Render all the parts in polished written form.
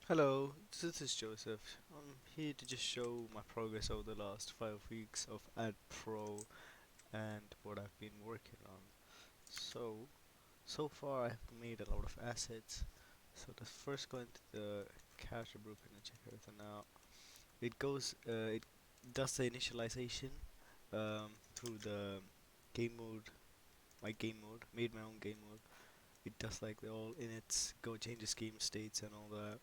Hello, this is Joseph. I'm here to just show my progress over the last 5 weeks of Ad Pro and what I've been working on. So far I've made a lot of assets. So let's first go into the character blueprint and check everything out. It does the initialization through the game mode, my game mode, made my own game mode. It does like the all in its go changes game states and all that,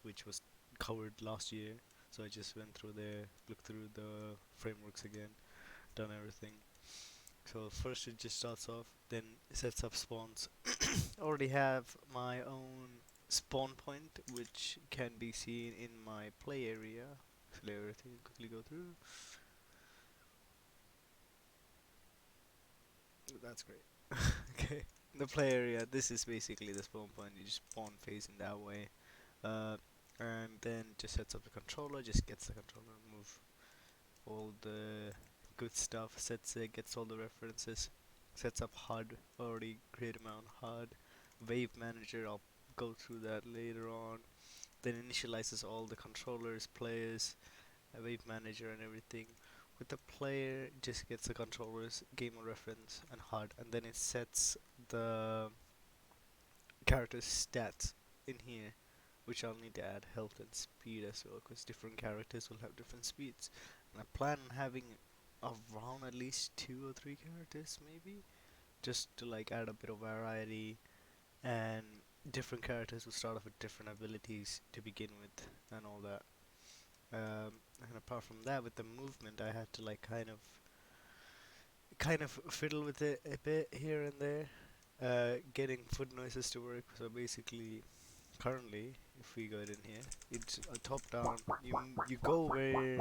which was covered last year. So I just went through there, looked through the frameworks again, done everything. So first it just starts off, then it sets up spawns. I already have my own spawn point, which can be seen in my play area. So let everything quickly go through. That's great. Okay, the play area. This is basically the spawn point. You just spawn facing that way. Uh, and then just sets up the controller. Just gets the controller, move all the good stuff, sets it, gets all the references, sets up HUD, already created my own HUD, Wave Manager, I'll go through that later on, then initializes all the controllers, players, Wave Manager and everything. With the player, just gets the controllers, game reference and HUD, and then it sets the character's stats in here, which I'll need to add health and speed as well, because different characters will have different speeds. And I plan on having around at least 2 or 3 characters, maybe, just to like add a bit of variety. And different characters will start off with different abilities to begin with, and all that. And apart from that, with the movement, I had to like kind of fiddle with it a bit here and there, getting foot noises to work. So basically, currently, if we go in here, it's a top down. You go where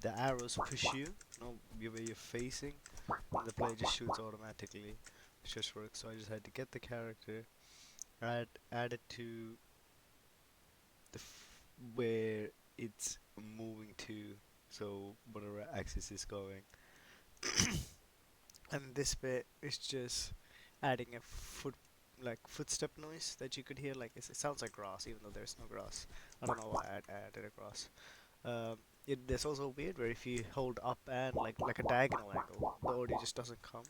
the arrows push you, where you're facing, and the player just shoots automatically. It just works. So I just had to get the character, add it to where it's moving to, so whatever axis is going. And this bit is just adding a footstep noise that you could hear. Like it sounds like grass, even though there's no grass. I don't know why I added a grass. Um, there's also weird where if you hold up and like a diagonal angle, the audio just doesn't come,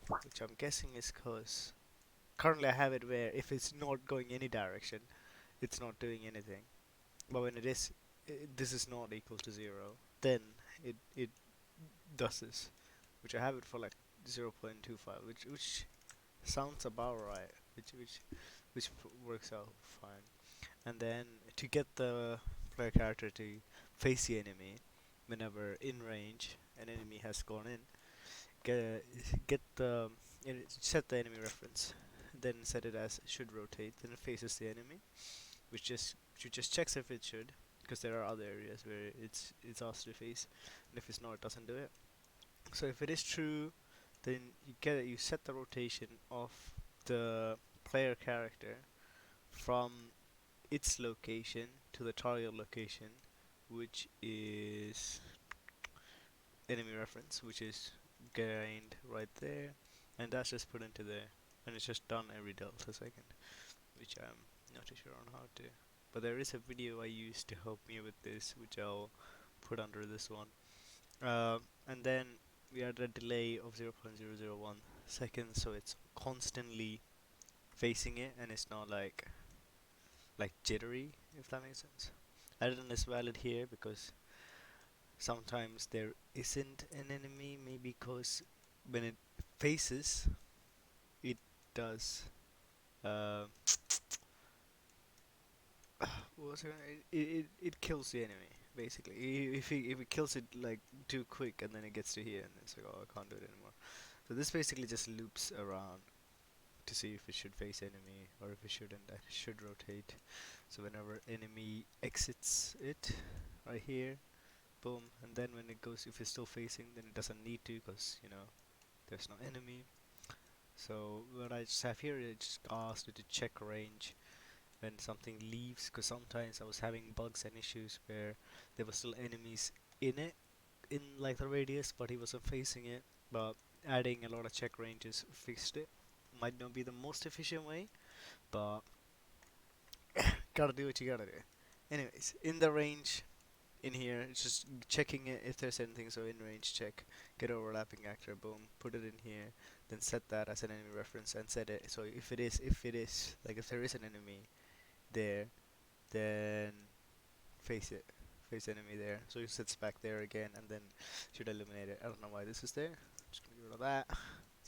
which I'm guessing is cause currently I have it where if it's not going any direction, it's not doing anything. But when it is, this is not equal to 0, then it does this, which I have it for like 0.25, which sounds about right, which works out fine. And then to get the player character to face the enemy whenever in range an enemy has gone in, get the set the enemy reference, then set it as should rotate, then it faces the enemy, which just checks if it should, because there are other areas where it's asked to face, and if it's not, it doesn't do it. So if it is true, then you set the rotation of the player character from its location to the target location, which is enemy reference, which is gained right there, and that's just put into there, and it's just done every delta second, which I'm not too sure on how to. But there is a video I used to help me with this, which I'll put under this one. And then we add a delay of 0.001 seconds, so it's constantly facing it, and it's not like jittery, if that makes sense. Added is valid here because sometimes there isn't an enemy, maybe because when it faces, it does. Uh, what was it? It kills the enemy basically. If it kills it like too quick and then it gets to here and it's like, oh, I can't do it anymore. So this basically just loops around to see if it should face enemy or if it shouldn't. It should rotate. So whenever enemy exits it, right here, boom, and then when it goes, if it's still facing, then it doesn't need to, because there's no enemy. So what I just have here, it just asked it to check range when something leaves, because sometimes I was having bugs and issues where there were still enemies in it, in like the radius, but he wasn't facing it. But adding a lot of check ranges fixed it. Might not be the most efficient way, but gotta do what you gotta do. Anyways, in the range in here, it's just checking it if there's anything. So in range check, get overlapping actor, boom, put it in here, then set that as an enemy reference and set it. So if it is like if there is an enemy there, then face it, face enemy there. So it sits back there again, and then should eliminate it. I don't know why this is there. Just gonna get rid of that.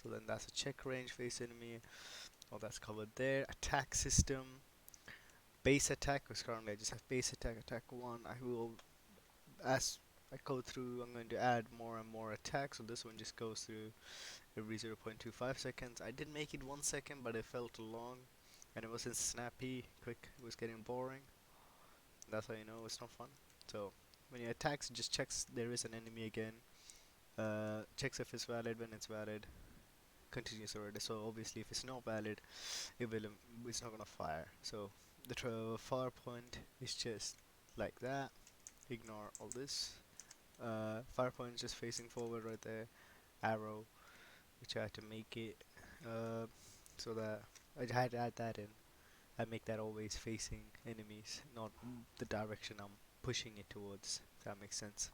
So then that's a check range, face enemy. All that's covered there. Attack system, base attack. Because currently I just have base attack, attack one. I will, as I go through, I'm going to add more and more attacks. So this one just goes through every 0.25 seconds. I did make it 1 second, but it felt long, and it wasn't snappy, quick. It was getting boring. That's how you know it's not fun. So when you attack, it just checks there is an enemy again. Checks if it's valid. When it's valid, continues already. So obviously, if it's not valid, it will it's not gonna fire. So the fire point is just like that. Ignore all this. Fire point is just facing forward right there. Arrow, which I had to make it so that I had to add that in. I make that always facing enemies, not the direction I'm pushing it towards. If that makes sense.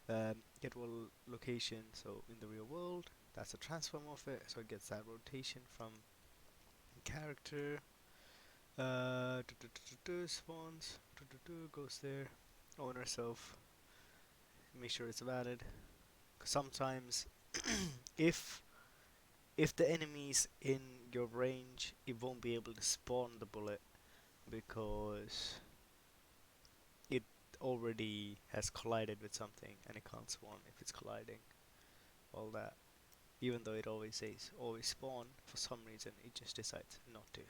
Get wall location. So in the real world, that's a transform of it. So it gets that rotation from character. Spawns. Goes there. Owner self. Make sure it's valid. 'Cause sometimes, if if the enemy's in your range, it won't be able to spawn the bullet because it already has collided with something and it can't spawn if it's colliding. All that. Even though it always says always spawn, for some reason it just decides not to.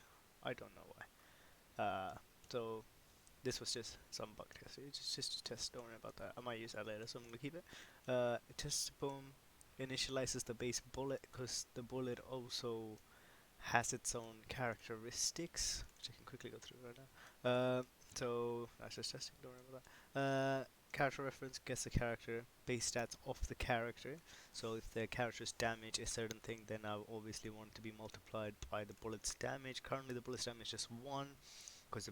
I don't know why. So this was just some bug test. It's just a test. Don't worry about that. I might use that later, so I'm gonna keep it. Test boom initializes the base bullet because the bullet also has its own characteristics, which I can quickly go through right now. So that's just testing. Don't worry about that. Character reference gets the character base stats of the character. So if the character's damage is certain thing, then I obviously want it to be multiplied by the bullet's damage. Currently, the bullet's damage is just 1, because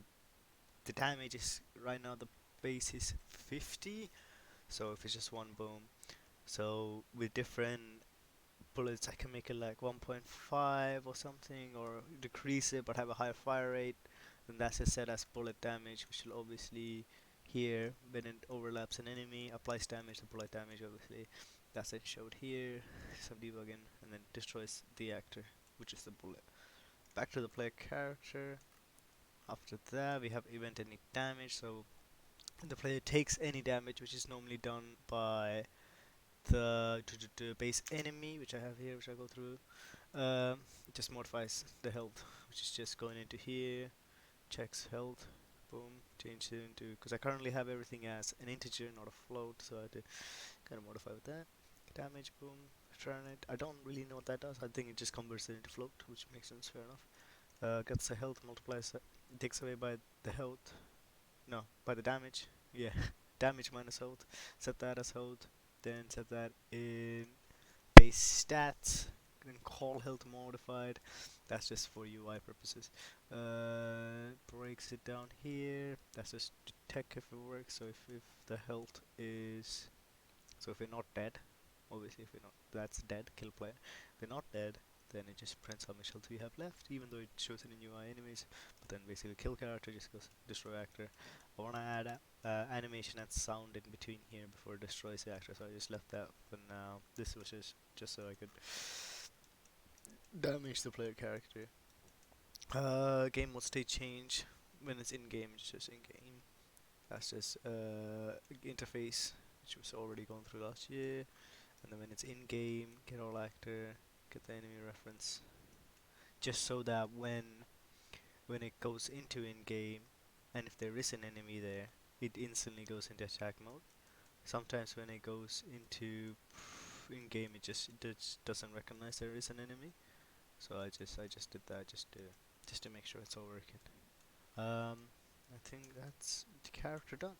the damage is right now the base is 50. So if it's just 1, boom. So with different bullets I can make it like 1.5 or something, or decrease it but have a higher fire rate. Then that's just set as bullet damage, which will obviously here when it overlaps an enemy applies damage to bullet damage. Obviously that's it showed here, some debugging, and then destroys the actor, which is the bullet. Back to the player character. After that we have event any damage. So the player takes any damage, which is normally done by the base enemy, which I have here, which I go through. It just modifies the health, which is just going into here, checks health, boom, change it into, because I currently have everything as an integer, not a float, so I had to kind of modify with that. Damage, boom, return it. I don't really know what that does. I think it just converts it into float, which makes sense, fair enough. Gets the health, multiplies it, takes away by the health, no, by the damage, yeah, damage minus health, set that as health, then set that in base stats, then call health modified. That's just for UI purposes. Breaks it down here. That's just to check if it works. So if the health is, so if you're not dead, obviously if you're not, that's dead, kill player. If you're not dead, then it just prints how much health you have left, even though it shows it in UI anyways. But then basically kill character just goes destroy actor. I wanna add animation and sound in between here before it destroys the actor, so I just left that for now. This was just so I could damage the player character. Game mode state change when it's in game, it's just in game. That's just interface, which was already gone through last year. And then when it's in game, get all actor, get the enemy reference, just so that when it goes into in game, and if there is an enemy there, it instantly goes into attack mode. Sometimes when it goes into in game, it just doesn't recognize there is an enemy. So I just did that just to make sure it's all working. I think that's the character done.